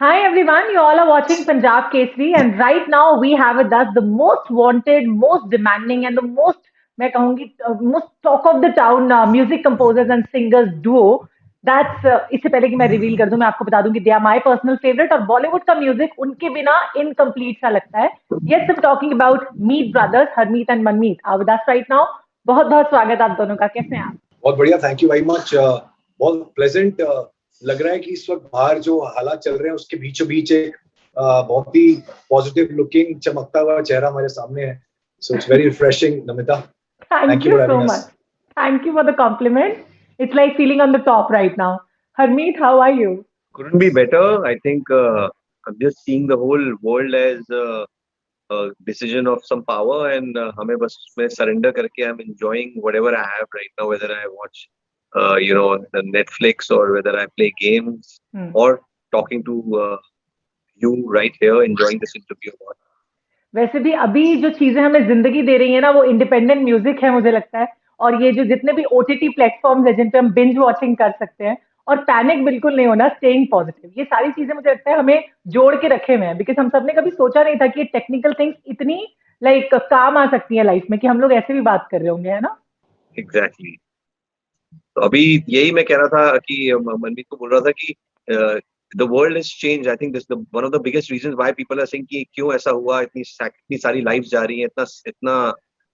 Hi everyone, you all are watching Punjab Kesari, and right now we have with us the most wanted, most demanding, and the most मैं कहूँगी most talk of the town music composers and singers duo. इससे पहले कि मैं reveal कर दूं, मैं आपको बता दूं कि they are my personal favorite और बॉलीवुड का म्यूजिक उनके बिना इनकम्प्लीट सा लगता है. Yes, I'm talking about Meet Brothers, Harmeet and Manmeet are with us right now. बहुत बहुत स्वागत आप दोनों का. कैसे हैं आप? बहुत बढ़िया, थैंक यू वेरी मच. बहुत प्लेजेंट लग रहा है कि इस वक्त बाहर जो हालात चल रहे हैं उसके बीचों बीच एक बहुत ही पॉजिटिव लुकिंग चमकता हुआ चेहरा हमारे सामने है. So it's very refreshing. Namita, Thank you so much. Thank you for the compliment. It's like feeling on the top right now. Harmeet, how are you? Couldn't be better. I think I'm just seeing the whole world as a decision of some power, and हमें बस मैं surrender करके I'm enjoying whatever I have right now, whether I watch the Netflix or whether I play games or talking to you right here, enjoying this interview. वैसे भी अभी जो चीजें हमें जिंदगी दे रही है ना, वो इंडिपेंडेंट म्यूजिक है मुझे लगता है. और ये जो जितने भी ओटीटी प्लेटफॉर्म्स है जिन पे हम बिंज वॉचिंग कर सकते हैं, और पैनिक बिल्कुल नहीं होना, स्टेइंग पॉजिटिव, ये सारी चीजें मुझे लगता है हमें जोड़ के रखे हुए हैं. बिकॉज हम सबने कभी सोचा नहीं था कि ये टेक्निकल थिंग्स इतनी काम आ सकती है लाइफ में, कि हम लोग ऐसे भी बात कर रहे होंगे, है ना? एग्जैक्टली. तो अभी यही मैं कह रहा था कि मनमीत को बोल रहा था कि the world has changed. I think this is one of the biggest reasons why people are saying कि क्यों ऐसा हुआ, इतनी सारी lives जा रही हैं, इतना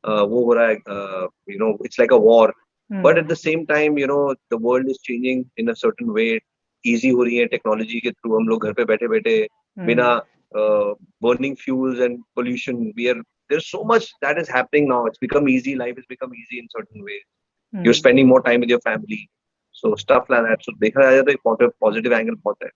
वो हो रहा है, it's like a war. But at the same time, the world is changing in a certain way. Easy हो रही है टेक्नोलॉजी के थ्रू. हम लोग घर पे बैठे बैठे बिना burning fuels and pollution, there's so much that is happening now. It's become easy. Life has become easy in certain ways. You're spending more time with your family. So stuff like that. So देखा जाए तो एक positive angle बहुत है.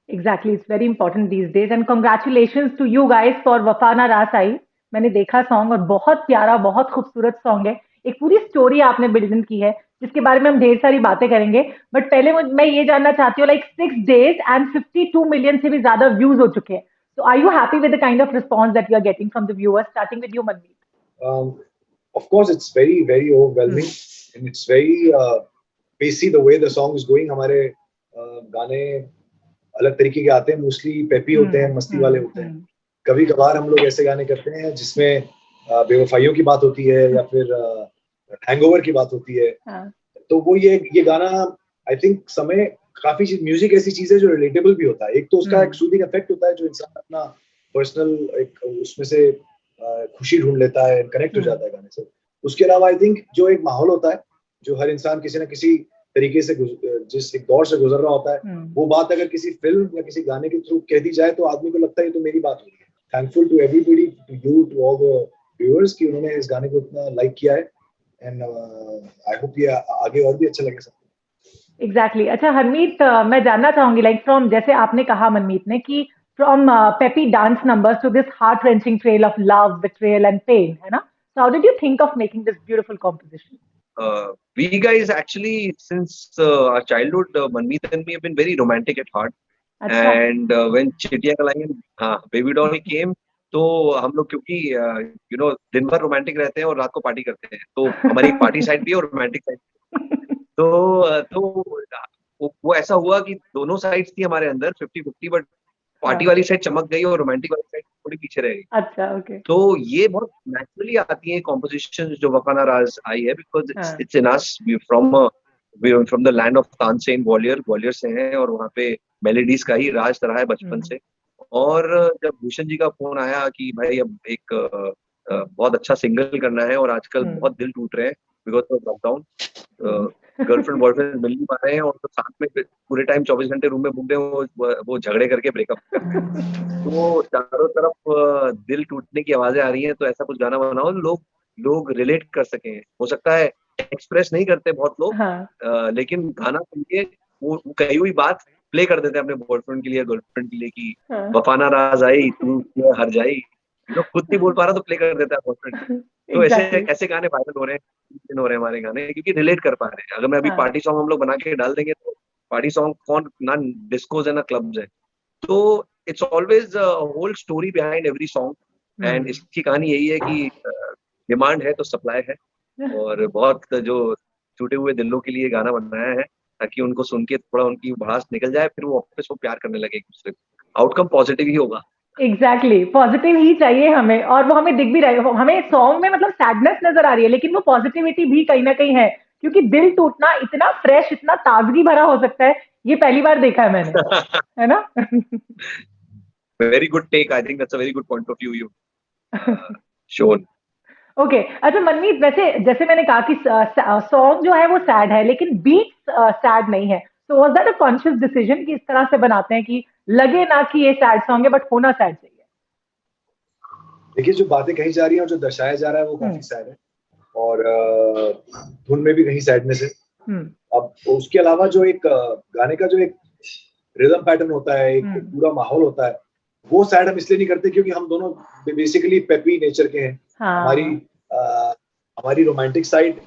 Exactly, it's very important these days, and congratulations to you guys for वफा ना रास आई. मैंने देखा सॉन्ग और बहुत प्यारा, बहुत खूबसूरत सॉन्ग है. एक पूरी स्टोरी आपने बिल्ड इन की है, जिसके बारे में हम ढेर सारी बातें करेंगे. बट पहले मैं ये जानना चाहती हूँ, लाइक 6 days and 52 million से भी ज्यादा व्यूज हो चुके हैं. So are you happy with the kind of response that you are getting from the viewers? Starting with you, Manmeet. Of course, it's very, very overwhelming, and it's very pacey the way the song is going. हमारे गाने अलग तरीके के आते हैं, mostly peppy होते हैं, मस्ती वाले होते हैं. कभी कभार हम लोग ऐसे गाने करते हैं जिसमें बेवफाइयों की बात होती है या फिर हैंगओवर की बात होती है. तो वो ये गाना आई थिंक समय काफी म्यूजिक ऐसी चीज है जो रिलेटेबल भी होता है. एक तो उसका एक सूदिंग इफेक्ट होता है जो इंसान अपना पर्सनल एक उसमें से खुशी ढूंढ लेता है, कनेक्ट हो जाता है गाने से. उसके अलावा आई थिंक जो एक माहौल होता है जो हर इंसान किसी ना किसी तरीके से जिस एक दौर से गुजर रहा होता है, वो बात अगर किसी फिल्म या किसी गाने के थ्रू कह दी जाए तो आदमी को लगता है ये तो मेरी बात हो रही है. Thankful to everybody, to you, to all the viewers कि उन्होंने इस गाने को इतना लाइक किया है. एंड आई होप ये आगे और भी अच्छा लगे सबको. एग्जैक्टली. अच्छा हरमीत, मैं जानना चाहूंगी, लाइक फ्रॉम, जैसे आपने कहा मनमीत ने, कि from peppy dance numbers to this heart wrenching trail of love, betrayal and pain, है ना? So how did you think of making this beautiful composition? We guys actually, since our childhood, Manmeet and me have been very romantic at heart. Achha. And when Chitiya Kalai and Baby Doll came, तो हम लोग क्योंकि दिन भर romantic रहते हैं और रात को पार्टी करते हैं, तो हमारी पार्टी साइड भी है और रोमांटिक साइड. तो वो ऐसा हुआ कि दोनों साइड्स थी हमारे अंदर 50-50, बट पार्टी वाली साइड चमक गई और रोमांटिक वाली साइड थोड़ी पीछे रह गई. अच्छा, ओके. तो ये बहुत नेचुरली आती है कॉम्पोजिशन जो वफा ना रास आई है, because it's in us. From the land of Tansen, Gwalior से हैं, और वहाँ पे मेलोडीज का ही राज रहा है बचपन से. और जब भूषण जी का फोन आया कि भाई अब एक बहुत अच्छा सिंगल करना है, और आजकल बहुत दिल टूट रहे हैं because of lockdown, girlfriend boyfriend मिल नहीं पा रहे हैं, और तो साथ में पूरे टाइम 24 घंटे रूम में घूम रहे हैं, वो झगड़े करके ब्रेकअप करते हैं. तो चारों तरफ दिल टूटने की आवाजें आ रही हैं, तो ऐसा कुछ गाना बनाओ लोग रिलेट कर सकें. हो सकता है एक्सप्रेस नहीं करते बहुत लोग, लेकिन गाना सुन के वो कही हुई बात प्ले कर देते हैं अपने बॉयफ्रेंड के लिए, गर्लफ्रेंड के लिए, कि वफा ना राज आई तू हर जाई. खुद नहीं बोल पा रहा तो प्ले कर देता है बॉयफ्रेंड. तो ऐसे गाने वायरल हो रहे हैं हमारे गाने, क्योंकि रिलेट कर पा रहे हैं. अगर मैं अभी पार्टी सॉन्ग हम लोग बना के डाल देंगे तो पार्टी सॉन्ग कौन ना डिस्कोज है ना क्लब्स है. तो it's always whole story behind every song. And इसकी कहानी यही है कि डिमांड है तो सप्लाई है, और बहुत जो टूटे हुए दिलों के लिए गाना बनाया है ताकि उनको सुन के थोड़ा उनकी भड़ास निकल जाए, फिर वो वापस वो प्यार करने लगे एक दूसरे को. आउटकम पॉजिटिव ही होगा। एग्जैक्टली पॉजिटिव ही चाहिए हमें, और वो हमें दिख भी रहा है, हमें सॉन्ग में मतलब सैडनेस नजर आ रही है लेकिन वो पॉजिटिविटी भी कहीं ना कहीं है, क्योंकि दिल टूटना इतना फ्रेश, इतना ताजगी भरा हो सकता है, ये पहली बार देखा है मैंने, है ना? Very good take, I think that's a very good point of view you shown. Okay, अच्छा मनमीत, वैसे जैसे मैंने कहा कि सॉन्ग जो है वो सैड है लेकिन बीट सैड नहीं है, तो was that a conscious decision कि इस तरह से बनाते हैं कि लगे ना कि ये सैड सॉन्ग है बट होना सैड चाहिए? देखिए, जो बातें कही जा रही हैं और जो दर्शाया जा रहा है वो काफी सैड है, और धुन में भी कहीं सैडनेस है। अब उसके अलावा जो एक गाने का जो एक रिदम पैटर्न होता है, एक पूरा माहौल होता है, वो सैड हम इसलिए नहीं करते क्योंकि हम दोनों बेसिकली पेपी नेचर के हैं। हमारी रोमांटिक साइड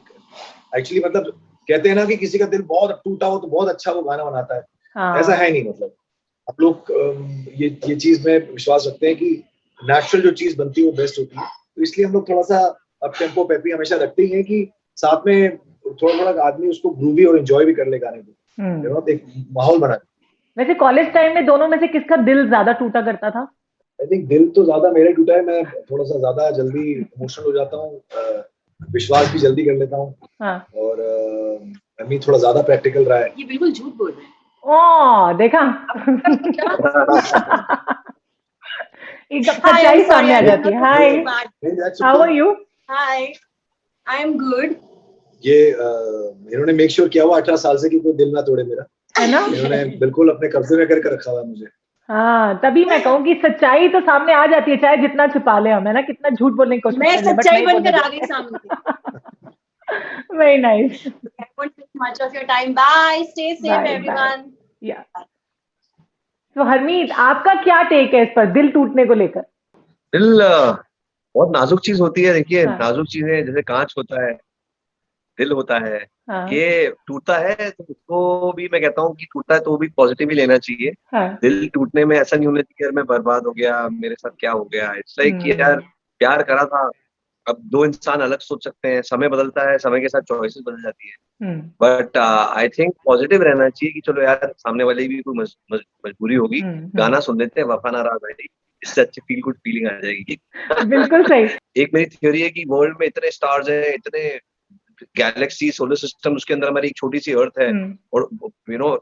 एक्चुअली, मतलब कहते हैं ना कि किसी का दिल बहुत टूटा हो तो बहुत अच्छा वो गाना बनाता है, ऐसा है नहीं। मतलब हम लोग ये चीज में विश्वास रखते हैं कि नेचुरल जो चीज बनती है वो बेस्ट होती है, तो इसलिए हम लोग थोड़ा सा अब टेम्पो पेपी हमेशा रखते ही हैं कि साथ में थोड़ा आदमी उसको ग्रूवी और एंजॉय भी कर ले गाने को, एक माहौल बना। वैसे कॉलेज टाइम में दोनों में से किसका दिल ज्यादा टूटा करता था? आई थिंक दिल तो ज्यादा मेरा टूटा है, मैं थोड़ा सा ज्यादा जल्दी इमोशनल हो जाता हूँ, विश्वास भी जल्दी कर लेता हूँ, और अम्मी थोड़ा ज्यादा प्रैक्टिकल रहा है। ये बिल्कुल झूठ बोल रहे हैं। ओह, देखा? एकदम सच्चाई सामने आ जाती है। Hi, how are you? Hi, I am good. ये इन्होंने मेक श्योर किया हुआ 18 साल से कि कोई दिल ना तोड़े मेरा, है ना? इन्होंने बिल्कुल अपने कब्जे में करके रखा हुआ है मुझे। हाँ, तभी मैं कहूँ कि सच्चाई तो सामने आ जाती है, चाहे जितना छुपा ले हम, है ना? कितना झूठ बोलने की कोशिश मैं कर ले, सच्चाई बनकर आ गई सामने। Very nice. I won't take much of your time. Bye. Stay safe, everyone. Yeah. तो हरमीत, आपका क्या टेक है इस पर, दिल टूटने को लेकर? दिल बहुत नाजुक चीज होती है। देखिए, नाजुक चीजें जैसे कांच होता है, दिल होता है, ये टूटता है तो उसको भी मैं कहता हूँ कि टूटता है तो वो भी पॉजिटिव ही लेना चाहिए। दिल टूटने में ऐसा नहीं होना चाहिए यार मैं बर्बाद हो गया, मेरे साथ क्या हो गया। इट्स लाइक कि यार प्यार करा था, अब दो इंसान अलग सोच सकते हैं, समय बदलता है, समय के साथ चॉइसेस बदल जाती है, बट आई थिंक पॉजिटिव रहना चाहिए कि चलो यार सामने वाले भी कोई मजबूरी होगी, गाना सुन लेते हैं वफा ना राज आएगी, इससे अच्छी फील गुड फीलिंग आ जाएगी। बिल्कुल सही। एक मेरी थ्योरी है कि वर्ल्ड में इतने स्टार्स हैं, इतने गैलेक्सी, सोलर सिस्टम, उसके अंदर हमारी एक छोटी सी अर्थ है, और यू नो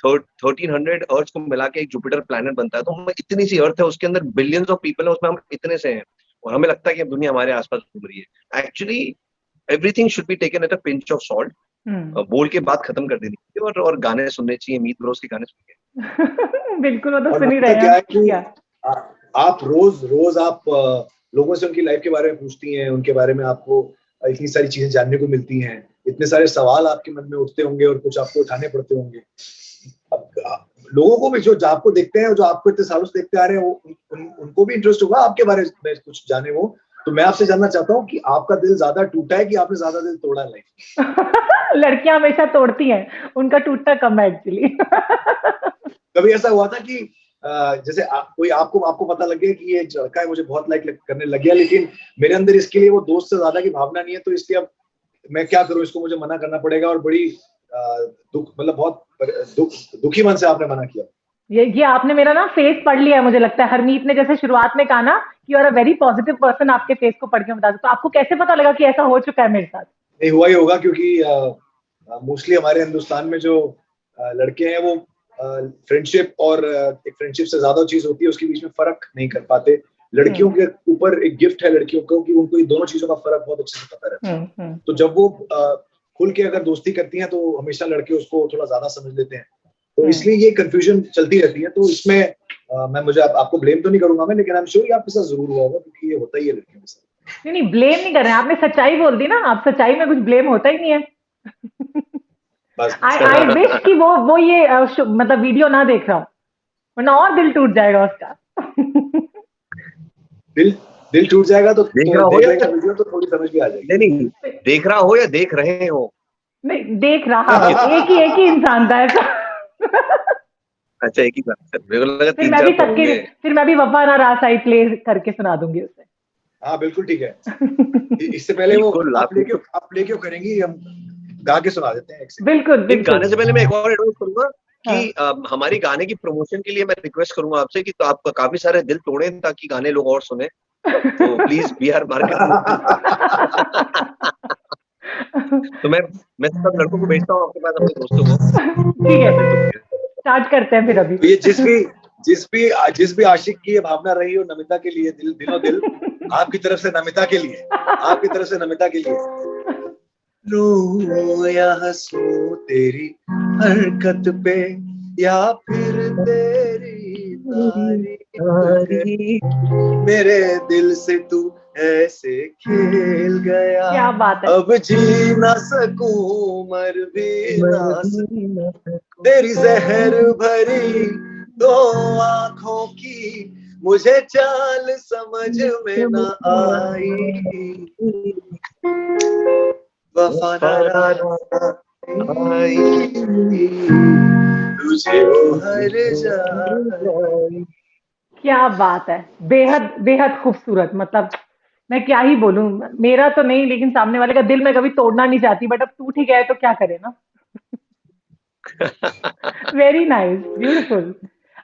1300 अर्थ को मिला के एक जुपिटर प्लैनेट बनता है, तो हम इतनी सी अर्थ है, उसके अंदर बिलियंस ऑफ पीपल है, उसमें हम इतने से हैं, और हमें लगता है कि अब दुनिया हमारे आसपास घूम रही है। Actually everything should be taken at a pinch of salt. बोल के बात खत्म कर देनी चाहिए और गाने सुनने चाहिए, मीत ब्रोस के गाने सुन के। बिल्कुल, वो तो सुन ही रहे हैं। आप रोज आप लोगों से उनकी लाइफ के बारे में पूछती हैं, उनके बारे में आपको इतनी सारी चीजें जानने को मिलती हैं, इतने सारे सवाल आपके मन में उठते होंगे और कुछ आपको उठाने पड़ते होंगे। लोगों को भी जो आपको देखते हैं, जो आपको इतने सालों से देखते आ रहे हैं, उनको भी इंटरेस्ट होगा आपके बारे में कुछ जाने वो। तो मैं आपसे जानना चाहता हूँ कि आपका दिल ज्यादा टूटा है कि आपने ज्यादा दिल तोड़ा है लाइफ? लड़कियां हमेशा तोड़ती हैं, उनका टूटता कम है एक्चुअली। कभी ऐसा हुआ था कि जैसे कोई आपको पता लग गया कि ये लड़का है, मुझे बहुत लाइक करने लग गया, लेकिन मेरे अंदर इसके लिए वो दोस्त से ज्यादा की भावना नहीं है, तो इसलिए अब मैं क्या करूं, इसको मुझे मना करना पड़ेगा, और बड़ी मतलब बहुत दुखी मन से आपने मना किया? ये आपने मेरा ना फेस पढ़ लिया है, मुझे लगता है। हरमीत ने जैसे शुरुआत में कहा ना कि you are a very positive person, आपके फेस को पढ़ के बता दो, तो आपको कैसे पता लगा कि ऐसा हो चुका है मेरे साथ? नहीं, हुआ ही होगा, क्योंकि मोस्टली हमारे हिंदुस्तान में जो लड़के हैं वो फ्रेंडशिप और एक फ्रेंडशिप से ज्यादा चीज होती है, उसके बीच में फर्क नहीं कर पाते। लड़कियों के ऊपर एक गिफ्ट है लड़कियों को कि उनको ये दोनों चीजों का फर्क बहुत अच्छे से पता रहता है। तो जब वो खुल के अगर दोस्ती करती हैं तो हमेशा लड़के उसको थोड़ा ज्यादा समझ लेते हैं, तो इसलिए ये कंफ्यूजन चलती रहती है। तो इसमें मैं आपको ब्लेम तो नहीं करूंगा मैं, लेकिन आई एम श्योर आपके साथ जरूर हुआ होगा, क्योंकि ये होता ही है लड़कियों के साथ। नहीं, ब्लेम नहीं कर रहे हैं, आपने सच्चाई बोल दी ना, आप सच्चाई में कुछ ब्लेम होता ही नहीं है। आई विश कि वो ये मतलब वीडियो ना देख रहा हो, वरना और दिल टूट जाएगा उसका। दिल टूट जाएगा तो देख रहा हो या वीडियो तो थोड़ी समझ भी आ जाएगी। नहीं, देख रहा हो या देख रहे हो? नहीं, देख रहा हो। एक ही इंसान था ऐसा। अच्छा, एक ही बात। फिर मैं भी वफा ना रास आई प्ले करके सुना दूंगी उसे। हाँ बिल्कुल ठीक है। इससे पहले वो आप प्ले क्यों करेंगी, हम गा के सुना देते हैं। बिल्कुल। गाने से पहले मैं एक और एडवाइस करूंगा, कि हमारी गाने की प्रमोशन के लिए मैं रिक्वेस्ट करूंगा आपसे कि तो आप काफी सारे दिल तोड़ें ताकि गाने लोग और सुने, तो प्लीज वी आर मार्केट। तो मैं सब लड़कों को भेजता हूँ आपके पास, अपने दोस्तों को। ठीक है, स्टार्ट करते हैं फिर अभी। तो ये जिस भी आशिक की ये भावना रही हो नमिता के लिए, दिलों दिल आपकी तरफ से नमिता के लिए, आपकी तरफ से नमिता के लिए। रो या हंसू तेरी हरकत पे या फिर तेरी तारीफ, मेरे दिल से तू ऐसे खेल गया, क्या बात है। अब जी ना सकूं मर भी ना सकूं, तेरी जहर भरी दो आंखों की मुझे चाल समझ में न आई, वफा आई तुझे हर जाए। क्या बात है, बेहद बेहद खूबसूरत। मतलब मैं क्या ही बोलूं, मेरा तो नहीं लेकिन सामने वाले का दिल मैं कभी तोड़ना नहीं चाहती, बट अब टूट ही गया है तो क्या करे ना। Very nice, beautiful.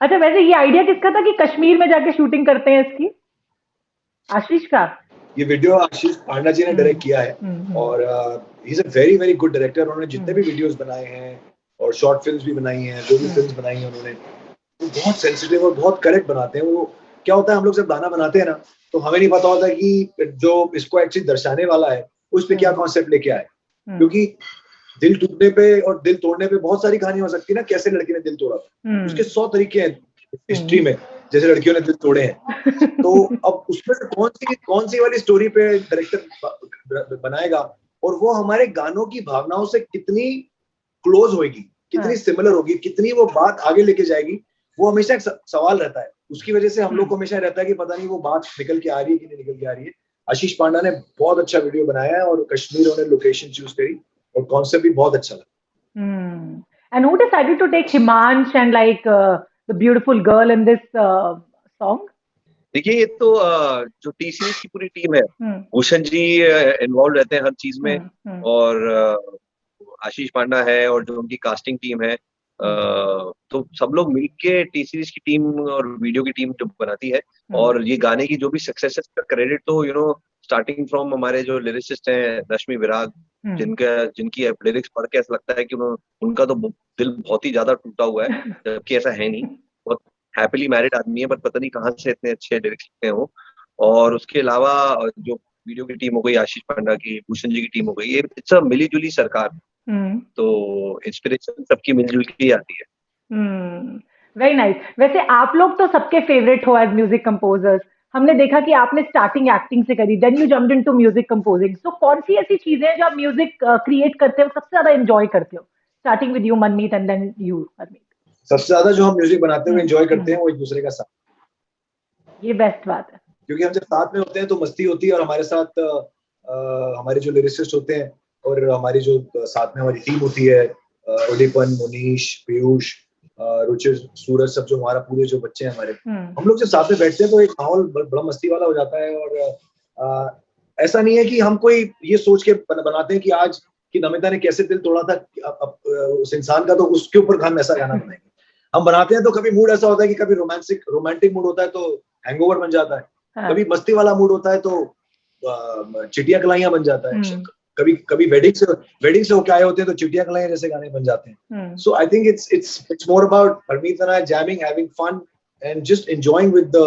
अच्छा, वैसे ये आइडिया किसका था कि कश्मीर में जाके शूटिंग करते हैं इसकी? आशीष का? ये वीडियो आशीष पांडा जी ने डायरेक्ट किया है और he is a very very good director. उन्होंने जितने भी वीडियोस बनाए हैं और शॉर्ट फिल्म्स भी बनाई हैं, जो भी फिल्म्स बनाई हैं उन्होंने, वो बहुत सेंसिटिव और बहुत करेक्ट बनाते हैं। वो क्या होता है, हम लोग जब गाना बनाते हैं ना तो हमें नहीं पता होता कि जो इसको एक्चुअली दर्शाने वाला है उस पे क्या कॉन्सेप्ट लेके आए, क्योंकि दिल टूटने पे और दिल तोड़ने पे बहुत सारी कहानी हो सकती है ना। कैसे लड़की ने दिल तोड़ा, उसके 100 तरीके हैं हिस्ट्री में, जैसे लड़कियों ने दिल तोड़े हैं। तो अब उसमें से कौन सी वाली स्टोरी पे डायरेक्टर बनाएगा और वो हमारे गानों की भावनाओं से कितनी क्लोज होगी, कितनी सिमिलर होगी, कितनी वो बात आगे लेके जाएगी, वो हमेशा एक सवाल रहता है। उसकी वजह से हम लोग को हमेशा रहता है कि पता नहीं वो बात निकल के आ रही है कि नहीं निकल के आ रही है। आशीष पांडा ने बहुत अच्छा वीडियो बनाया है और कश्मीर उन्होंने लोकेशन चूज करी और कॉन्सेप्ट भी बहुत अच्छा लगा। And who decided to take Himansh and like the beautiful girl in this song? देखिए, ये तो जो टी सीरीज की पूरी टीम है, भूषण जी इन्वॉल्व रहते हैं हर चीज में, और आशीष पांडा है और जो उनकी कास्टिंग टीम है, तो सब लोग मिलके टी सीरीज की टीम और वीडियो की टीम जो बनाती है। और ये गाने की जो भी सक्सेस का क्रेडिट तो स्टार्टिंग फ्रॉम हमारे जो लिरिसिस्ट हैं रश्मि विराग, जिनकी लिरिक्स पढ़ के ऐसा लगता है कि उनका तो दिल बहुत ही ज्यादा टूटा हुआ है, जबकि ऐसा है नहीं। बहुत हैप्पीली मैरिड आदमी है, पर पता नहीं कहाँ से इतने अच्छे लिरिक्स लिखते हैं वो। और उसके अलावा जो वीडियो की टीम हो गई आशीष पांडा की, भूषण जी की टीम हो गई, ये इट्स अ मिली जुली सरकार। तो इंस्पिरेशन सबकी मिलजुल के ही आती है। Very nice. वैसे आप लोग तो सबके फेवरेट हो एज म्यूजिक कंपोजर्स। हमने देखा कि आपने स्टार्टिंग एक्टिंग से करी, then you jumped into music composing. So कौन सी ऐसी चीजें हैं जो आप म्यूजिक क्रिएट करते हो सबसे ज्यादा एंजॉय करते हो? Starting with you Manmeet and then you Harmeet. सबसे ज्यादा जो हम म्यूजिक बनाते हुए एंजॉय करते हैं वो एक दूसरे का साथ। ये बेस्ट बात है, क्योंकि हम जब साथ में होते हैं तो मस्ती होती है और हमारे साथ हमारे जो लिरिसिस्ट होते हैं और हमारी जो साथ में हमारी टीम होती है, उदीपन, मुनीश, पीयूष, रुचिर, सूरज, सब जो हमारा पूरे जो बच्चे हैं हमारे, हम लोग जब साथ में बैठते हैं तो एक माहौल बड़ा मस्ती वाला हो जाता है। और ऐसा नहीं है कि हम कोई ये सोच के बनाते हैं कि आज कि नमिता ने कैसे दिल तोड़ा था उस इंसान का, तो उसके ऊपर हम ऐसा गाना बनाएंगे। हम बनाते हैं तो कभी मूड ऐसा होता है कि कभी रोमांटिक मूड होता है तो हैंगओवर बन जाता है, कभी मस्ती वाला मूड होता है तो चिटिया कलाइयां बन जाता है, कभी वेडिंग से होके आए होते हैं तो चिटिया कलाइयां जैसे गाने बन जाते हैं। So I think it's more about Harmeet and I jamming, having fun and just enjoying with the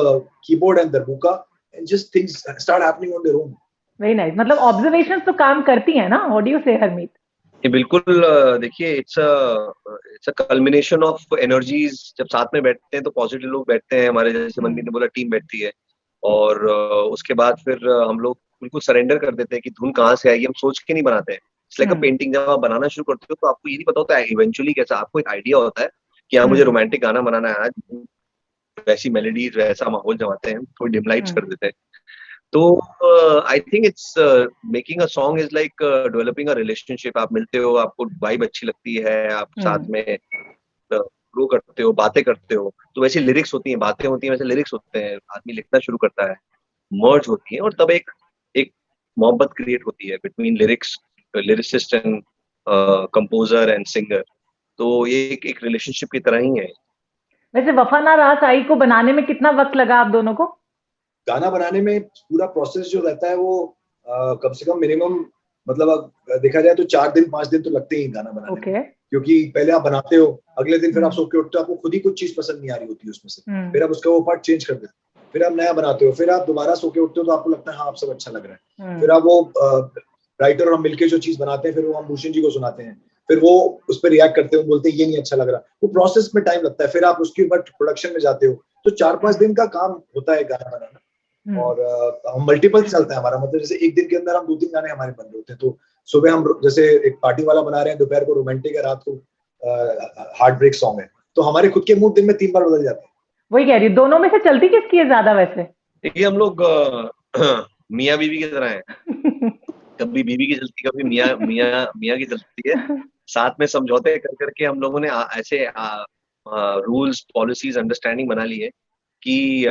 keyboard and the darbuka and just things start happening on their own. Very nice. मतलब ऑब्जर्वेशंस तो काम करती हैं ना? What do you से हरमीत? ये बिल्कुल, देखिए it's a culmination of energies. जब साथ में बैठते हैं तो पॉजिटिव लोग बैठते हैं, हमारे जैसे मनमीत ने बोला टीम बैठती है, और उसके बाद फिर हम लोग बिल्कुल सरेंडर कर देते हैं कि धुन कहाँ से आएगी, हम सोच के नहीं बनाते हैं। It's like a painting. जब आप बनाना शुरू करते हो तो आपको ये नहीं पता होता है इवेंचुअली कैसा, आपको एक आइडिया होता है कि हाँ मुझे रोमांटिक गाना बनाना है आज, वैसी मेलोडीज वैसा माहौल जमाते हैं, थोड़ी डिम लाइट्स कर देते हैं। तो आई think it's making a song is like developing a relationship. आप मिलते हो, आपको वाइब अच्छी लगती है, आप साथ में ग्रो करते हो, बातें करते हो, तो वैसी लिरिक्स होती हैं, बातें होती हैं, वैसे लिरिक्स होते हैं। आदमी लिखना शुरू करता है, मर्ज होती है, और तब एक मोहब्बत क्रिएट होती है between lyricist and composer and singer. तो ये एक रिलेशनशिप की तरह ही है। वैसे वफा ना रास आई को बनाने में कितना वक्त लगा आप दोनों को? गाना बनाने में पूरा प्रोसेस जो रहता है वो कम से कम मिनिमम, मतलब देखा जाए तो 4 दिन 5 दिन तो लगते ही गाना बनाने में, क्योंकि पहले आप बनाते हो, अगले दिन फिर आप सो के उठते हो, आपको खुद ही कुछ चीज पसंद नहीं आ रही होती है उसमें से, फिर आप उसका वो पार्ट चेंज कर देते हो, फिर आप नया बनाते हो, फिर आप दोबारा सो के उठते हो तो आपको लगता है हाँ आप सब अच्छा लग रहा है, फिर आप वो राइटर और हम मिलके जो चीज बनाते हैं फिर वो हम भूषण जी को सुनाते हैं, फिर वो उस पर रिएक्ट करते हैं, बोलते हैं ये नहीं अच्छा लग रहा, वो प्रोसेस में टाइम लगता है, फिर आप उसके ऊपर प्रोडक्शन में जाते हो, तो 4-5 दिन का काम होता है गाना बनाना। और हम मल्टीपल चलता है हमारा, मतलब जैसे एक दिन के अंदर हम 2-3 गाने हमारे बन रहे होते हैं, तो सुबह हम जैसे एक पार्टी वाला बना रहे हैं, दोपहर को रोमांटिक है, रात को हार्ट ब्रेक सॉन्ग है, तो हमारे खुद के मूड दिन में 3 बार बदल जाते हैं। वही कह रही हूँ, दोनों में से चलती किसकी है ज्यादा वैसे? ये हम लोग मियाँ बीवी की तरह है, कभी बीवी की चलती, कभी मियाँ की चलती है, साथ में समझौते कर करके हम लोगों ने ऐसे रूल्स पॉलिसीज अंडरस्टैंडिंग बना ली है कि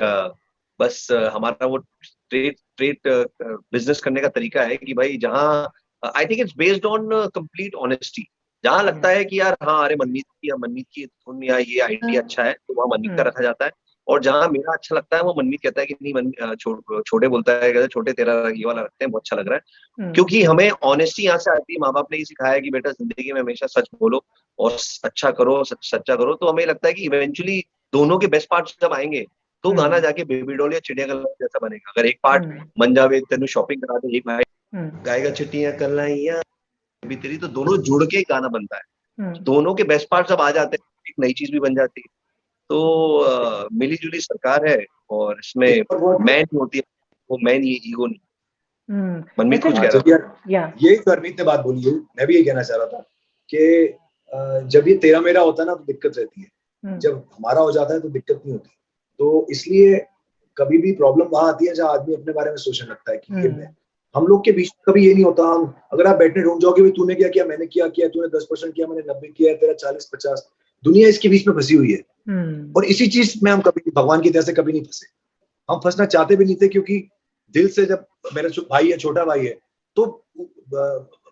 बस हमारा वो स्ट्रेट बिजनेस करने का तरीका है कि भाई जहाँ आई think it's based on complete honesty, जहाँ लगता है कि यार हाँ अरे मनमीत की धुन या ये आइडिया अच्छा है तो वहाँ मनमीत का रखा जाता है, और जहाँ मेरा अच्छा लगता है वो मनमीत कहता है कि नहीं छोटे बोलता है कहता है, छोटे तेरा ये वाला रखते हैं बहुत अच्छा लग रहा है, क्योंकि हमें ऑनेस्टी यहाँ से आती है, माँ बाप ने ये सिखाया है कि बेटा जिंदगी में हमेशा सच बोलो और अच्छा करो, सच्चा करो, तो हमें लगता है कि इवेंचुअली दोनों के बेस्ट पार्ट जब आएंगे तो गाना जाके बेबी डॉल या चिड़िया कल जैसा बनेगा। अगर एक पार्ट मन जावे तेनू शॉपिंग करा दे, एक भाई गाएगा चिट्टियां कलाइयां भी तेरी, तो दोनों जुड़ के गाना बनता है, दोनों के बेस्ट पार्ट जब आ जाते हैं एक नई चीज भी बन जाती है, तो मिली जुली सरकार है और इसमें मैन होती है, वो मैन ये ईगो नहीं। मनमीत कुछ कह रहा था, ये हरमीत ने बात बोली है, मैं भी ये कहना चाह रहा था कि जब ये तेरा मेरा होता है ना तो दिक्कत रहती है, जब हमारा हो जाता है तो दिक्कत नहीं होती, तो इसलिए कभी भी प्रॉब्लम वहां आती है जहाँ आदमी अपने बारे में सोचने लगता है कि ये मैं, हम लोग के बीच कभी ये नहीं होता, हम अगर आप बैठने ढूंढ जाओगे तूने क्या किया, मैंने क्या किया, तूने 10% किया, मैंने 90 किया, तेरा 40-50, दुनिया इसके बीच में फंसी हुई है, और इसी चीज में हम कभी भगवान की तरह से कभी नहीं फंसे, हम फंसना चाहते भी नहीं थे, क्योंकि दिल से जब मेरा भाई है, छोटा भाई है, तो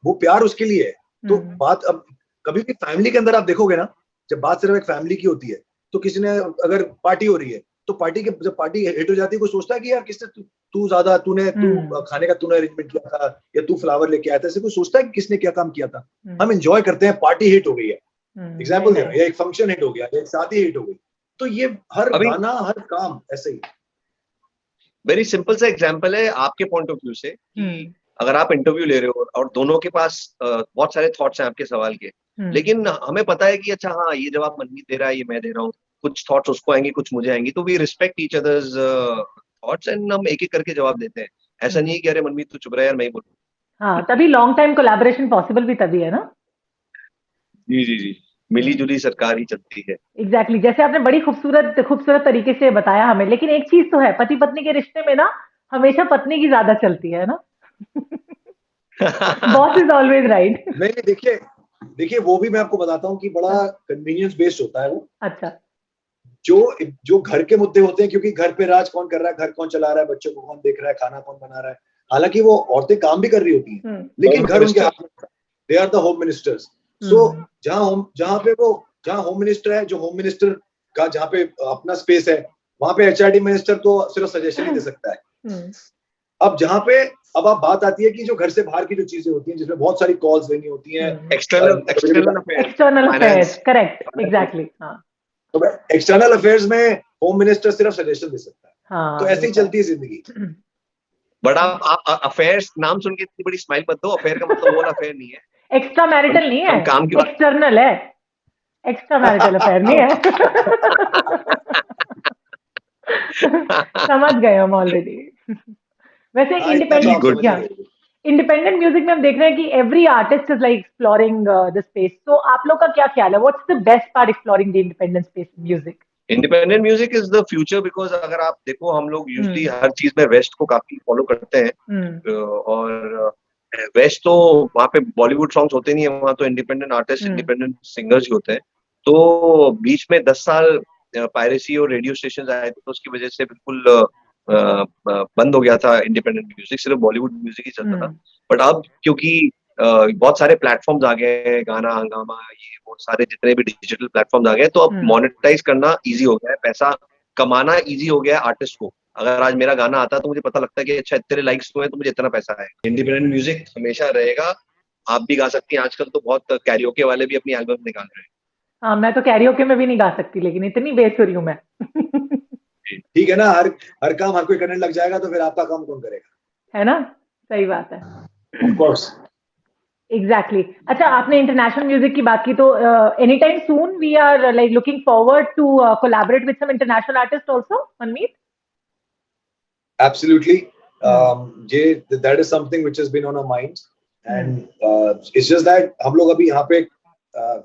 वो प्यार उसके लिए है, तो बात अब कभी भी फैमिली के अंदर आप देखोगे ना, जब बात सिर्फ एक फैमिली की होती है, तो किसी ने अगर पार्टी हो रही है तो जब पार्टी हिट हो जाती है, कोई सोचता है कि यार किसने तू खाने का तूने अरेंजमेंट किया था या तू फ्लावर लेके आया था, ऐसे कोई सोचता है कि किसने क्या काम किया था, हम एंजॉय करते हैं, पार्टी हिट हो गई है, एग्जाम्पल दे रहा हूं, या एक फंक्शन हिट हो गया, या एक शादी हिट हो गई, तो ये हर गाना हर काम ऐसे ही। वेरी सिंपल सा एग्जाम्पल है आपके पॉइंट ऑफ व्यू से, अगर आप इंटरव्यू ले रहे हो और दोनों के पास बहुत सारे थॉट्स हैं आपके सवाल के, लेकिन हमें पता है कि अच्छा हाँ ये जवाब मनमीत दे रहा है, ये मैं दे रहा हूँ, कुछ थॉट्स उसको आएंगे कुछ मुझे आएंगे, तो we respect each others thoughts and हम एक एक करके जवाब देते हैं, ऐसा नहीं है कि अरे मनमीत तू चुप रहा है यार मैं ही बोलूं। हाँ, तभी लॉन्ग टाइम कोलैबोरेशन पॉसिबल भी तभी है ना। जी मिली जुली सरकार ही चलती है। एग्जैक्टली जैसे आपने बड़ी खूबसूरत तरीके से बताया हमें, लेकिन एक चीज तो है, पति पत्नी के रिश्ते में ना हमेशा पत्नी की ज्यादा चलती है ना। Boss is always right. नहीं देखिए वो भी मैं आपको बताता हूँ कि बड़ा कन्वीनियंस बेस्ड होता है वो। अच्छा। जो घर के मुद्दे होते हैं, क्योंकि घर पे राज कौन कर रहा है, घर कौन चला रहा है, बच्चों को कौन देख रहा है, खाना कौन बना रहा है, हालांकि वो औरतें काम भी कर रही होती हैं, लेकिन घर उनके हाथ में, they are the home ministers. So जहाँ होम मिनिस्टर है, जो होम मिनिस्टर का जहाँ पे अपना स्पेस है, वहां पे एचआरडी मिनिस्टर तो सिर्फ सजेशन ही दे सकता है। अब आप बात आती है कि जो घर से बाहर की जो चीजें होती हैं, जिसमें बहुत सारी कॉल्स लेनी होती हैं, एक्सटर्नल अफेयर्स, करेक्ट, एग्जैक्टली। तो एक्सटर्नल अफेयर्स में होम मिनिस्टर सिर्फ सजेशन दे सकता है। हाँ, तो ऐसे ही चलती है जिंदगी। बट आप अफेयर्स नाम सुन के इतनी बड़ी स्माइल मत दो, अफेयर का मतलब वो अफेयर नहीं है, एक्स्ट्रा मैरिटल नहीं है, एक्सटर्नल है, एक्स्ट्रा मैरिटल अफेयर नहीं है। समझ गए हम ऑलरेडी। वैसे इंडिपेंडेंट म्यूजिक में हम देख रहे हैं कि every artist is like exploring the space, तो आप लोग का क्या ख्याल है, what's the best part exploring the independent space music? Independent music is the future, because अगर आप देखो हम लोग यूजुअली हर चीज में वेस्ट को काफी फॉलो करते हैं, और वेस्ट तो वहाँ पे बॉलीवुड सॉन्ग्स होते नहीं है, वहाँ तो इंडिपेंडेंट आर्टिस्ट इंडिपेंडेंट सिंगर्स ही होते हैं। तो बीच में 10 साल पायरेसी और रेडियो स्टेशन आए थे, तो उसकी वजह से बिल्कुल बंद हो गया था इंडिपेंडेंट म्यूजिक, सिर्फ बॉलीवुड म्यूजिक ही चलता था। बट अब क्योंकि बहुत सारे प्लेटफॉर्म्स आ गए हैं, गाना, हंगामा, ये वो सारे जितने भी डिजिटल प्लेटफॉर्म्स आ गए, तो अब मोनेटाइज करना इजी हो गया है, पैसा कमाना इजी हो गया है आर्टिस्ट को। अगर आज मेरा गाना आता है तो मुझे पता लगता है कि अच्छा इतने लाइक्स हुए हैं तो मुझे इतना पैसा है। इंडिपेंडेंट म्यूजिक हमेशा रहेगा, आप भी गा सकती हैं। आजकल तो बहुत कैरियोके वाले भी अपनी एल्बम निकाल रहे हैं। हाँ, मैं तो कैरियोके में भी नहीं गा सकती, लेकिन इतनी बेसुरी हूँ मैं। ठीक है ना, हर काम हर कोई करने लग जाएगा तो फिर आपका काम कौन करेगा, है ना? सही बात है। Of course. एग्जैक्टली। अच्छा, आपने इंटरनेशनल म्यूजिक की बात की, तो any time soon we are like looking forward to collaborate with some international artist also, Manmeet? Absolutely. That is something which has been on our minds, and it's just that हम लोग अभी यहाँ पे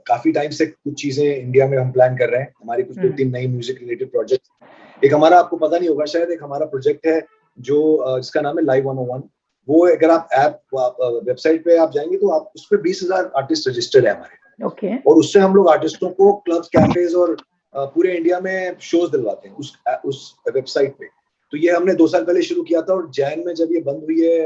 काफी टाइम से कुछ चीजें इंडिया में हम प्लान कर रहे हैं। हमारी कुछ 2-3 नई म्यूजिक रिलेटेड प्रोजेक्ट। एक हमारा, आपको पता नहीं होगा शायद, एक हमारा प्रोजेक्ट है जो जिसका नाम है लाइव 101। वो अगर आप वेबसाइट पे आप जाएंगे तो आप उस पे 20,000 आर्टिस्ट रजिस्टर्ड है हमारे। ओके। और उससे हम लोग आर्टिस्टों को क्लब्स, कैफेज और पूरे इंडिया में शोज दिलवाते हैं उस वेबसाइट पे। तो ये हमने 2 साल पहले शुरू किया था, और जैन में जब ये बंद हुई है,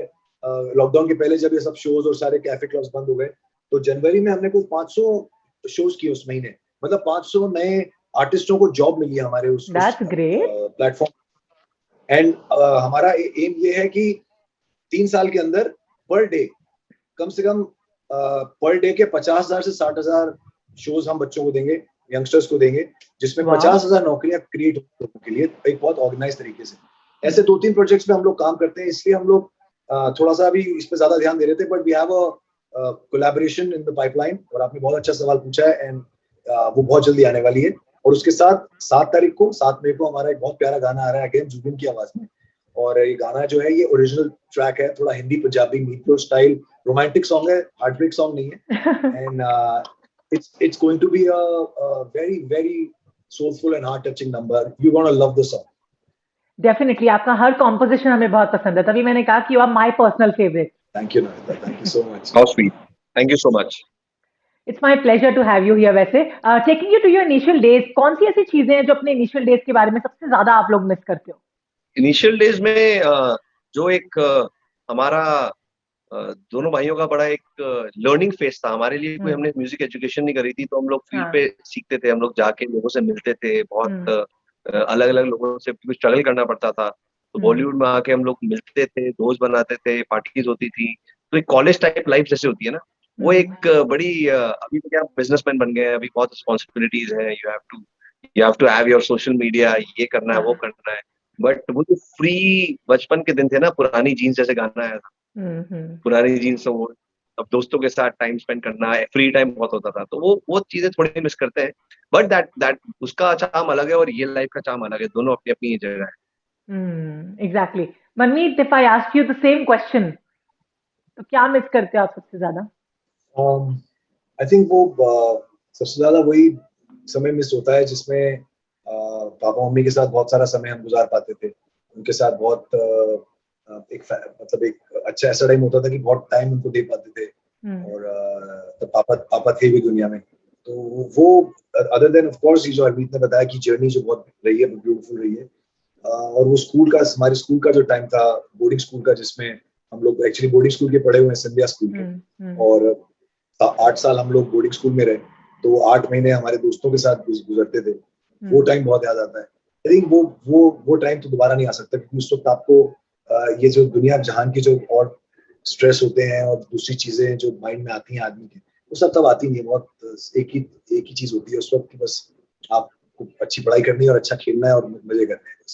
लॉकडाउन के पहले जब ये सब शोज और सारे कैफे क्लब्स बंद हो गए, तो जनवरी में हमने कुछ 500 शोज किए उस महीने। मतलब 500 नए आर्टिस्टों को जॉब मिली है हमारे उस प्लेटफॉर्म। एंड हमारा एम ये है कि 3 साल के अंदर पर डे कम से कम पर डे के 50,000 से 60,000 शोज हम बच्चों को देंगे, यंगस्टर्स को देंगे, जिसमें 50,000 नौकरियां क्रिएट होने के लिए एक बहुत ऑर्गेनाइज तरीके से। ऐसे 2-3 प्रोजेक्ट्स पे हम लोग काम करते हैं, इसलिए हम लोग थोड़ा सा अभी इस पे ज्यादा ध्यान दे रहे थे, but we have a collaboration in the pipeline. और आपने बहुत अच्छा सवाल पूछा है, एंड वो बहुत जल्दी आने वाली है। और उसके साथ 7 मई को हमारा एक बहुत प्यारा गाना आ रहा है, अगेन जुबिन की आवाज में। और ये गाना जो है, ये ओरिजिनल ट्रैक है, थोड़ा Hindi Punjabi metro style romantic song है, हार्ट ब्रेक सॉन्ग नहीं है। And it's going to be a very very soulful and heart touching number. You're going to love the song. Definitely. आपका हर कॉम्पोजिशन हमें बहुत पसंद है, तभी मैंने कहा कि you are my personal favourite. Thank you, Namita. Thank you so much. How sweet. Thank you so much. It's my pleasure to have you here. वैसे taking you to your initial days, कौन सी ऐसी चीजें हैं जो अपने initial days के बारे में सबसे ज्यादा आप लोग मिस करते हो? इनिशियल डेज में जो एक हमारा दोनों भाइयों का बड़ा एक लर्निंग फेज था हमारे लिए। कोई हमने म्यूजिक एजुकेशन नहीं करी थी, तो हम लोग फील्ड पे सीखते थे, हम लोग जाके लोगों से मिलते थे, बहुत अलग अलग लोगों से स्ट्रगल करना पड़ता था। तो बॉलीवुड में आके हम लोग मिलते थे, दोस्त बनाते थे, पार्टीज होती थी। तो एक कॉलेज टाइप लाइफ जैसे होती है ना, वो एक बड़ी अभी तो क्या बिजनेसमैन बन गए हैं, अभी बहुत रिस्पॉन्सिबिलिटीज है। You have to have your social media, ये करना है, वो करना है। बट वो जो फ्री बचपन के दिन थे ना, पुरानी जीन्स जैसे गाना आया था, पुरानी जीन्स, वो अब दोस्तों के साथ टाइम स्पेंड करना है, फ्री टाइम बहुत होता था, तो वो चीजें थोड़ी मिस करते हैं। बट दैट उसका चार्म अलग है और ये लाइफ का चार्म अलग है, दोनों अपनी अपनी जगह है। Exactly. Manmeet, if I ask you the same question, तो क्या मिस करते हो आप सबसे ज्यादा? आई थिंक वो सबसे ज्यादा वही समय मिस होता है जिसमें पापा मम्मी के साथ बहुत सारा समय हम गुजार पाते थे। उनके साथ बहुत मतलब एक अच्छा ऐसा टाइम होता था कि बहुत टाइम उनको दे पाते थे। और तो पापा थे भी दुनिया में, तो वो अदर देन ऑफ कोर्स जो अरविंद ने बताया कि जर्नी जो बहुत रही है, ब्यूटीफुल रही है। और वो स्कूल का, हमारे स्कूल का जो टाइम था, बोर्डिंग स्कूल का, जिसमें हम लोग एक्चुअली बोर्डिंग स्कूल के पढ़े हुए हैं, सिंधिया स्कूल के, और 8 साल हम लोग बोर्डिंग स्कूल में रहे, तो 8 महीने हमारे दोस्तों के साथ गुजरते थे। वो टाइम बहुत याद आता है। आई थिंक वो टाइम तो दोबारा नहीं आ सकता, क्योंकि उस वक्त आपको ये जो दुनिया जहान की जो और स्ट्रेस होते हैं और दूसरी चीजें जो माइंड में आती हैं आदमी के, वो सब तब आती नहीं है। बहुत एक ही चीज होती है उस वक्त की, बस आपको अच्छी पढ़ाई करनी है और अच्छा खेलना है और मजे करने हैं बस।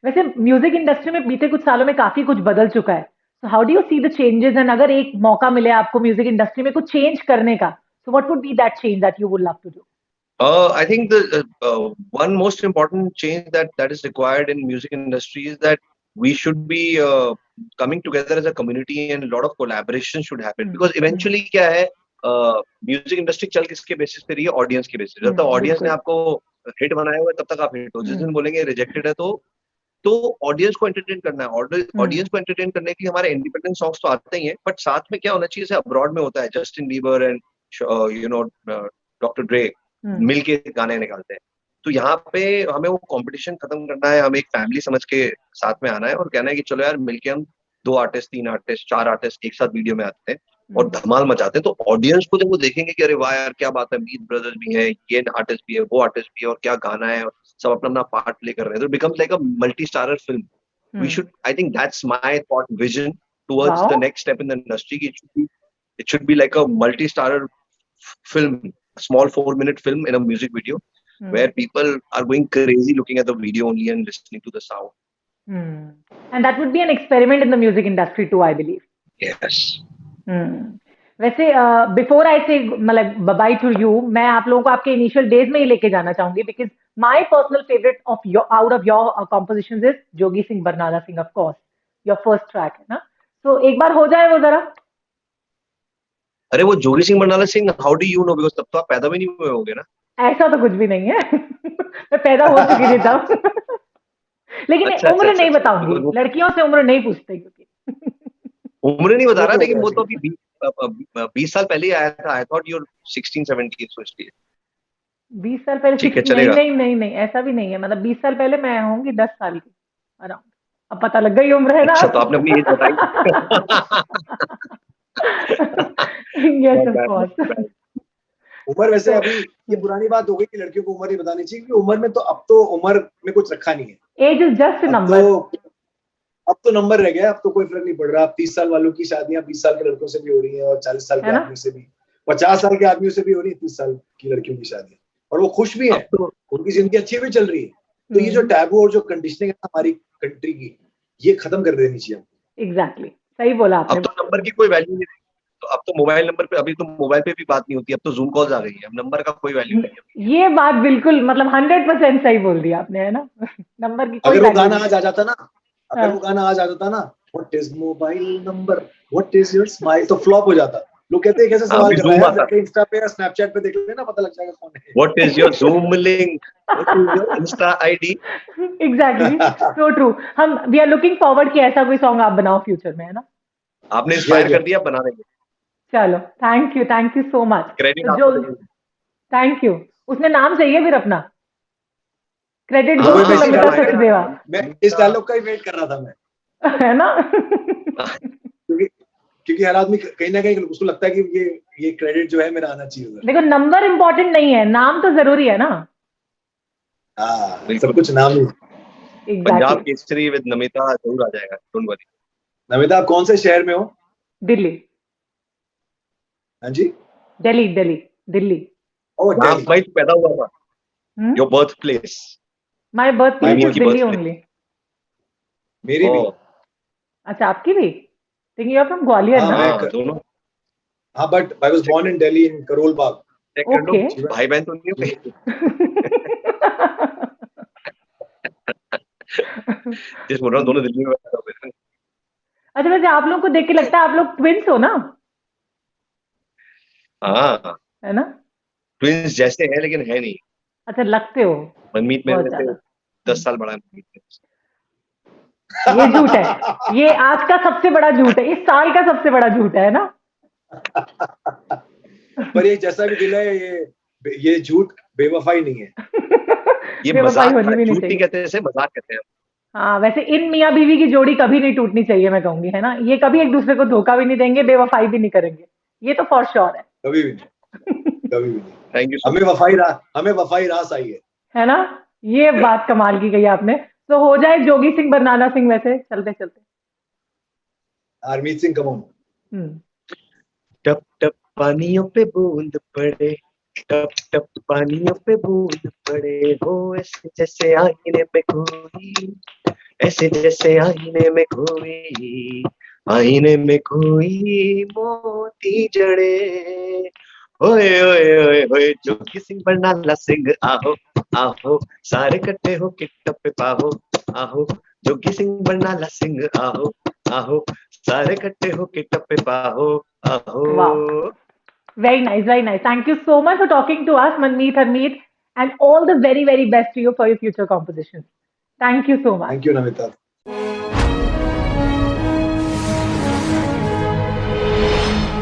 वैसे म्यूजिक इंडस्ट्री में बीते कुछ सालों में काफी कुछ बदल चुका है, so how do you see the changes? And अगर एक मौका मिले आपको म्यूजिक इंडस्ट्री में कुछ चेंज करने का, so what would be that change that you would love to do? I think the one most important change that is required in music industry is that we should be coming together as a community, and a lot of collaboration should happen, because eventually क्या है, music industry चल किसके basis पे रही है? Audience के basis. जब तक ऑडियंस ने आपको हिट बनाया हुआ है तब तक आप हिट हो। जिस दिन बोलेंगे रिजेक्टेड है, तो ऑडियंस को एंटरटेन करना है। ऑडियंस को एंटरटेन करने के लिए हमारे इंडिपेंडेंट सॉन्ग्स तो आते ही हैं, बट साथ में क्या होना चाहिए, जैसे अब्रॉड में होता है, जस्टिन बीबर एंड डॉक्टर ड्रे मिलके गाने निकालते हैं। तो यहाँ पे हमें वो कंपटीशन खत्म करना है, हमें एक फैमिली समझ के साथ में आना है और कहना है कि चलो यार मिलके हम 2 आर्टिस्ट, 3 आर्टिस्ट, 4 आर्टिस्ट एक साथ वीडियो में आते हैं, और धमाल मचाते हैं। तो ऑडियंस को जब वो देखेंगे कि अरे वाह यार क्या बात है, मीत ब्रदर्स भी है, ये आर्टिस्ट भी है, वो आर्टिस्ट भी है, और क्या गाना है, और सब अपना अपना पार्ट प्ले कर रहे हैं, तो becomes like a multi starrer film. We should, I think that's my thought vision towards the next step in the industry, कि it should be like a multi-starrer film, small 4-minute film in a music video, where people are going crazy looking at the video only and listening to the sound. And that would be an experiment in the music industry too, I believe. Yes. वैसे before I से मतलब by two you, मैं आप लोगों को आपके initial days में ही लेके जाना चाहूंगी, because my personal favourite of your out of your compositions is Jogi Singh Barnala Singh, of course your first track है ना, तो एक बार हो जाए वो जरा। अरे वो Jogi Singh Barnala Singh, how do you know? Because तब तो आप पैदा भी नहीं हुए होगे ना। ऐसा तो कुछ भी नहीं है मैं पैदा हो चुकी थी तब लेकिन उम्र नहीं बताऊंगी, लड़कियों से उम्र नहीं पूछते, क्योंकि उम्र नहीं बता रहा, लेकिन वो तो अभी 20 साल पहले ही आया था। आई थॉट यू 16-17, सो इसलिए 20 साल पहले। ठीक है, चलेगा। नहीं ऐसा भी नहीं है, मतलब 20 साल पहले मैं होंगी 10 साल की अराउंड। अब पता लग गई उम्र है ना। अच्छा, तो आपने अपनी एज बताई। Yes of course. उम्र वैसे अभी ये पुरानी बात हो गई कि लड़कियों को उम्र नहीं बतानी चाहिए, क्योंकि उम्र में तो अब तो उम्र में कुछ रखा नहीं है। Age is just a number. अब तो नंबर रह गया, अब तो कोई फर्क नहीं पड़ रहा। अब 30 साल वालों की शादियां 20 साल के लड़कों से भी हो रही हैं, और 40 साल के आदमी से भी, 50 साल के आदमियों से भी हो रही है 30 साल की लड़कियों की शादियां, और वो खुश भी है, उनकी जिंदगी अच्छी भी चल रही है। तो ये जो टैबू और जो कंडीशनिंग है हमारी कंट्री की, ये खत्म कर देनी चाहिए। एग्जैक्टली, सही बोला आपने। अब तो नंबर की कोई वैल्यू नहीं, तो अब तो मोबाइल नंबर पे, अभी तो मोबाइल पे भी बात नहीं होती, अब तो जूम कॉल्स आ गई है, अब नंबर का कोई वैल्यू नहीं है। ये बात बिल्कुल मतलब 100% सही बोल दिया आपने, है ना। नंबर की कोई अगर वो गाना आज आ जाता ना, अगर वो गाना आज आ जाता ना, what is mobile number, what is your smile, तो फ्लॉप हो जाता। लोग कहते हैं कैसे सवाल कर रहा है, इंस्टा पे या स्नैपचैट पे देख लेना, पता लग जाएगा कौन है। What is your zoom link, what is your Insta ID. Exactly, so true. हम वी आर लुकिंग फॉरवर्ड कि ऐसा कोई सॉन्ग आप बनाओ फ्यूचर में, है ना। आपने इंस्पायर कर दिया, बना देंगे। चलो, thank you so much. Credit thank you. उसमें नाम चाहिए फिर अपना, credit goes to Namita Sachdeva. मैं इस डायलॉग का ही वेट कर रहा था मैं, है ना। क्योंकि हर आदमी कहीं ना कहीं उसको लगता है कि ये क्रेडिट जो है मेरा आना चाहिए। देखो, नंबर इम्पोर्टेंट नहीं है, नाम तो जरूरी है ना। सब कुछ नाम ही। पंजाब केसरी विद नमिता जरूर आ जाएगा, डोंट वरी। नमिता, आप कौन से शहर में हो? दिल्ली। हाँ जी, दिल्ली। ओह, दिल्ली। भाई पैदा हुआ था। Your birth place? My birth place is Delhi only. मेरी भी। अच्छा, आपकी भी? Think you are from Gwalior ना? दोनों। हाँ, but I was born in Delhi in Karol Bagh. Okay. भाई बहन तो नहीं हो गए? जिस बोल रहा हूँ, दोनों दिल्ली में पैदा हुए थे। अच्छा, वैसे आप लोग को देख के लगता है आप लोग ट्विंस हो ना? हाँ, है ना। ट्विंस जैसे हैं लेकिन है नहीं। अच्छा, लगते हो। मनमीत मेरे से 10 साल बड़ा है। ये झूठ है, ये आज का सबसे बड़ा झूठ है, इस साल का सबसे बड़ा झूठ है ना। पर ये जैसा भी दिल है, ये झूठ बेवफाई नहीं है। ये मजाक, झूठ नहीं कहते, इसे मजाक कहते हैं। हाँ, वैसे इन मियाँ बीवी की जोड़ी कभी नहीं टूटनी चाहिए, मैं कहूंगी, है ना। ये कभी एक दूसरे को धोखा भी नहीं देंगे, बेवफाई भी नहीं करेंगे, ये तो फॉर श्योर है। कभी भी नहीं। Thank you. हमें वफाई रास आई है ना। ये बात कमाल की गई आपने। तो हो जाए जोगी सिंह बरनाला सिंह, वैसे चलते हरमीत सिंह, कम ऑन। टप टप पानियों पे बूंद पड़े, टप टप पानियों पे बूंद पड़े, हो ऐसे जैसे आईने में कोई, ऐसे जैसे आईने में कोई, आईने में कोई मोती जड़े। ओए ओए ओए ओए जोगी सिंह बरनाला सिंह, आओ आओ सारे इकट्ठे हो के टप्पे पाहो, आओ जोगी सिंह बरनाला सिंह, आओ आओ सारे इकट्ठे हो के टप्पे पाहो, आओ। Very nice, very nice. Thank you so much for talking to us, Manmeet, Harmeet, and all the very, very best to you for your future compositions. Thank you so much. Thank you, Namita.